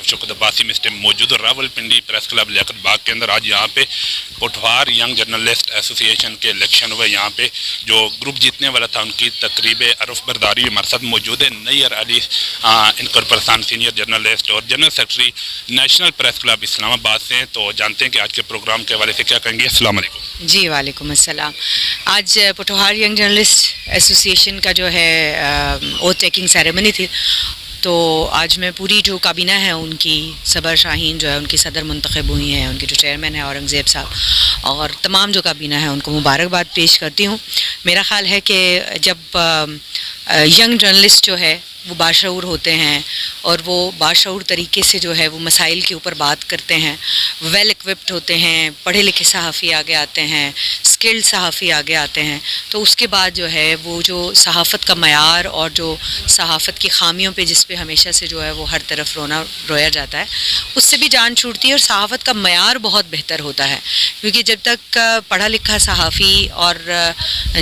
शौकत अब्बासी में इस टाइम मौजूद रावलपिंडी प्रेस क्लब लियाकत बाग के अंदर। आज यहाँ पे पोठवार यंग जर्नलिस्ट एसोसिएशन के इलेक्शन हुए। यहाँ पे जो ग्रुप जीतने वाला था उनकी तकरीब अरफ बरदारी हमारे साथ मौजूद है। नैयर अली इनकर परसान सीनियर जर्नलिस्ट और general secretary national press club Islamabad से। तो जानते हैं कि आज के प्रोग्राम के हवाले से क्या कहेंगे। अस्सलाम वालेकुम। जी वालेकुम अस्सलाम। आज पोठवार यंग जर्नलिस्ट एसोसिएशन का जो है ओथ टेकिंग सेरेमनी थी। तो आज मैं पूरी जो काबीना है उनकी, सबर शाहीन जो है उनकी सदर मुंतखब हुई हैं, उनके जो चेयरमैन है औरंगज़ेब साहब और तमाम जो काबीना है उनको मुबारकबाद पेश करती हूँ। मेरा ख़्याल है कि जब यंग जर्नलिस्ट जो है वो बाशऊर होते हैं और वो बाशऊर तरीके से जो है वो मसाइल के ऊपर बात करते हैं, वेल इक्विप्ड होते हैं, पढ़े लिखे सहाफ़ी आगे आते हैं, स्किल्ड सहाफ़ी आगे आते हैं, तो उसके बाद जो है वो जो सहाफ़त का मयार और जो सहाफ़त की ख़ामियों पे जिस पे हमेशा से जो है वो हर तरफ रोया जाता है, उससे भी जान छूटती है और सहाफ़त का मयार बहुत बेहतर होता है। क्योंकि जब तक पढ़ा लिखा सहाफ़ी और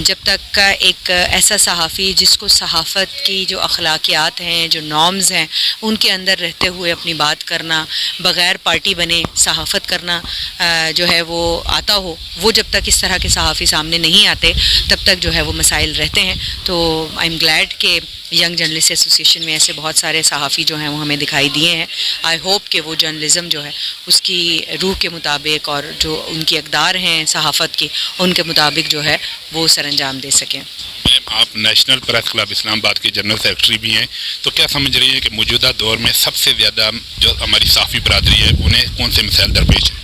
जब तक एक ऐसा सहाफ़ी जिसको सहाफ़त की जो अखलाकियात हैं, जो नॉर्म्स हैं, उनके अंदर रहते हुए अपनी बात करना, बग़ैर पार्टी बने सहाफ़त करना जो है वो आता हो, वो जब तक इस तरह के सहाफ़ी सामने नहीं आते तब तक जो है वो मसाइल रहते हैं। तो आई एम ग्लैड कि यंग जर्नलिस्ट एसोसिएशन में ऐसे बहुत सारे सहाफ़ी जो हैं वो हमें दिखाई दिए हैं। आई होप कि वो जर्नलिज़म जो है उसकी रूह के मुताबिक और जो उनकी अक़दार हैं सहाफ़त की, उनके मुताबिक जो है वो सरअंजाम दे सकें। आप नेशनल प्रेस क्लब इस्लामाबाद के जनरल सेक्रेटरी भी हैं, तो क्या समझ रही हैं कि मौजूदा दौर में सबसे ज़्यादा जो हमारी सहाफ़ी बरादरी है उन्हें कौन से मसाइल दरपेश हैं?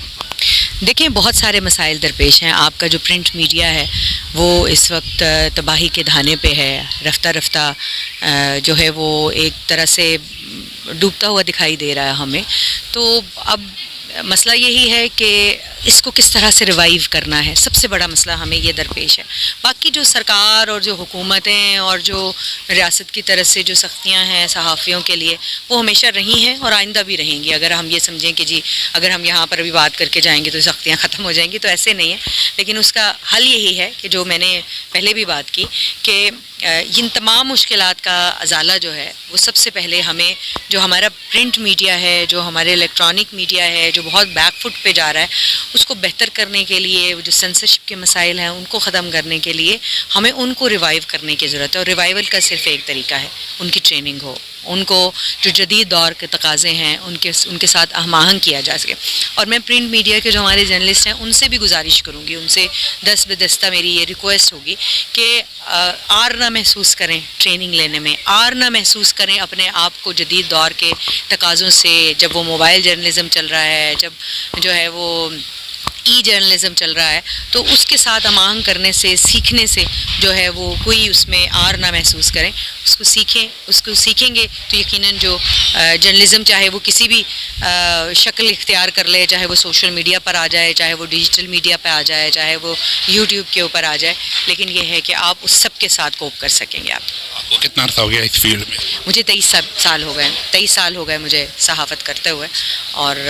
देखिए, बहुत सारे मसाइल दरपेश हैं। आपका जो प्रिंट मीडिया है वो इस वक्त तबाही के धाने पे है, रफ्ता रफ्ता जो है वो एक तरह से डूबता हुआ दिखाई दे रहा है हमें। तो अब मसला यही है कि इसको किस तरह से रिवाइव करना है, सबसे बड़ा मसला हमें ये दरपेश है। बाकी जो सरकार और जो हुकूमतें और जो रियासत की तरफ से जो सख्तियाँ हैं सहाफ़ियों के लिए, वो हमेशा रही हैं और आइंदा भी रहेंगी। अगर हम ये समझें कि जी अगर हम यहाँ पर अभी बात करके जाएंगे तो सख्तियाँ ख़त्म हो जाएंगी, तो ऐसे नहीं है। लेकिन उसका हल यही है कि जो मैंने पहले भी बात की कि इन तमाम मुश्किलात का अजाला जो है वो सबसे पहले हमें, जो हमारा प्रिंट मीडिया है, जो हमारे इलेक्ट्रॉनिक मीडिया है, जो बहुत बैक फुट पे जा रहा है, उसको बेहतर करने के लिए, जो सेंसरशिप के मसाइल हैं उनको ख़त्म करने के लिए हमें उनको रिवाइव करने की ज़रूरत है। और रिवाइवल का सिर्फ एक तरीका है, उनकी ट्रेनिंग हो, उनको जो जदीद दौर के तकाज़े हैं उनके साथ आहमाहंग किया जा सके। और मैं प्रिंट मीडिया के जो हमारे जर्नलिस्ट हैं उनसे भी गुजारिश करूँगी, उनसे दस्त बदस्ता मेरी ये रिक्वेस्ट होगी कि आर ना महसूस करें ट्रेनिंग लेने में, आर ना महसूस करें अपने आप को जदीद दौर के तकाज़ों से। जब वो मोबाइल जर्नलिज़म चल रहा है, जब जो है वो ई जर्नलिज़म चल रहा है, तो उसके साथ अमांग करने से, सीखने से जो है वो कोई उसमें आर ना महसूस करें, उसको सीखें। उसको सीखेंगे तो यकीनन जो जर्नलिज़म चाहे वो किसी भी शक्ल इख्तियार कर ले, चाहे वो सोशल मीडिया पर आ जाए, चाहे वो डिजिटल मीडिया पर आ जाए, चाहे वो यूट्यूब के ऊपर आ जाए, लेकिन ये है कि आप उस सब के साथ कोप कर सकेंगे। आपको कितना अर्सा हो गया इस फील्ड में? मुझे 23 साल हो गए। 23 साल हो गए मुझे सहाफ़त करते हुए, और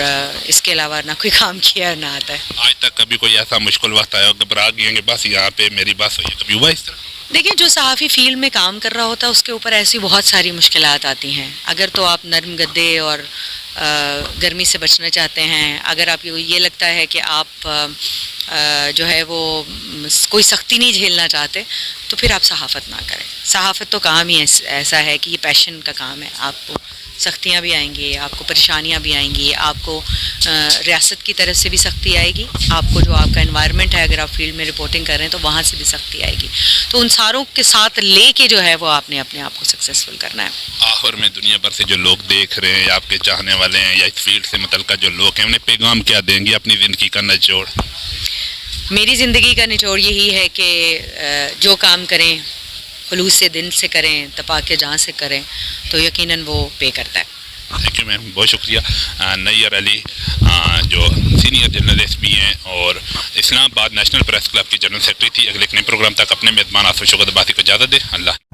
इसके अलावा ना कोई काम किया ना आता है। आज तक कभी कोई ऐसा मुश्किल वक्त आया, घबरा गए हैं कि बस यहाँ पे मेरी बस हुई, कभी हुआ इस तरह? देखिए, जो सहाफ़ी फील्ड में काम कर रहा होता है उसके ऊपर ऐसी बहुत सारी मुश्किलात आती हैं। अगर तो आप नरम गद्दे और गर्मी से बचना चाहते हैं, अगर आप ये लगता है कि आप जो है वो कोई सख्ती नहीं झेलना चाहते, तो फिर आप सहाफ़त ना करें। सहाफ़त तो काम ही ऐसा है कि ये पैशन का काम है। आपको सख्तियाँ भी आएंगी, आपको परेशानियाँ भी आएंगी, आपको रियासत की तरफ से भी सख्ती आएगी, आपको जो आपका एनवायरनमेंट है, अगर आप फील्ड में रिपोर्टिंग कर रहे हैं तो वहाँ से भी सख्ती आएगी। तो उन सारों के साथ लेके जो है वो आपने अपने आप को सक्सेसफुल करना है। आखिर में दुनिया भर से जो लोग देख रहे हैं, आपके चाहने वाले हैं या इस फील्ड से मुतल्लिक़ जो लोग हैं, उन्हें पैगाम क्या देंगे अपनी ज़िंदगी का निचोड़? मेरी ज़िंदगी का निचोड़ यही है कि जो काम करें खुलूस से, दिल से करें, तपा के जहाँ से करें, तो यकीनन वो पे करता है। थैंक यू मैम, बहुत शुक्रिया। नैयर अली जो सीनियर जर्नलिस्ट भी हैं और इस्लामाबाद नेशनल प्रेस क्लब की जनरल सेक्रेटरी थी। अगले एक नए प्रोग्राम तक अपने मेज़बान आसिफ शौकत अब्बासी को इजाज़त दें। अल्लाह।